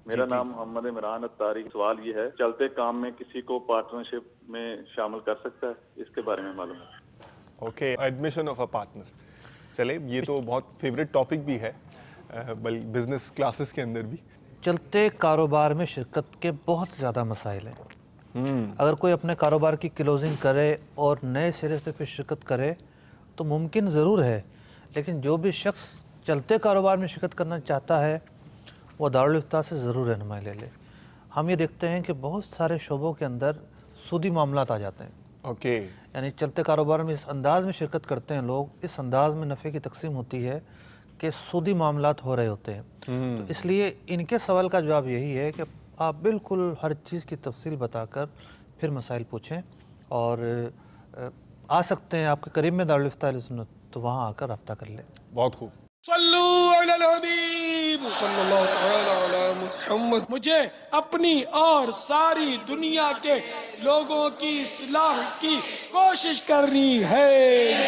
میرا نام محمد عمران اتاری. سوال یہ ہے چلتے کام میں کسی کو پارٹنرشپ میں شامل کر سکتا ہے؟ اس کے بارے میں معلوم ہے. Okay, admission of a partner. چلے یہ تو بہت فیوریٹ ٹاپک بھی ہے بزنس کلاسز کے اندر بھی. چلتے کاروبار میں شرکت کے بہت زیادہ مسائل ہیں. اگر کوئی اپنے کاروبار کی کلوزنگ کرے اور نئے سرے سے پھر شرکت کرے تو ممکن ضرور ہے، لیکن جو بھی شخص چلتے کاروبار میں شرکت کرنا چاہتا ہے وہ دارالفتہ سے ضرور رہنمائی لے لے. ہم یہ دیکھتے ہیں کہ بہت سارے شعبوں کے اندر سودی معاملات آ جاتے ہیں. اوکے، یعنی چلتے کاروبار میں اس انداز میں شرکت کرتے ہیں لوگ، اس انداز میں نفع کی تقسیم ہوتی ہے کہ سودی معاملات ہو رہے ہوتے ہیں. تو اس لیے ان کے سوال کا جواب یہی ہے کہ آپ بالکل ہر چیز کی تفصیل بتا کر پھر مسائل پوچھیں، اور آ سکتے ہیں آپ کے قریب میں دارالفتہ اہل سنت، تو وہاں آ کر رابطہ کر لیں. بہت خوب. صلو علی الحبیب صلی اللہ تعالی علی محمد. مجھے اپنی اور ساری دنیا کے لوگوں کی اصلاح کی کوشش کرنی ہے.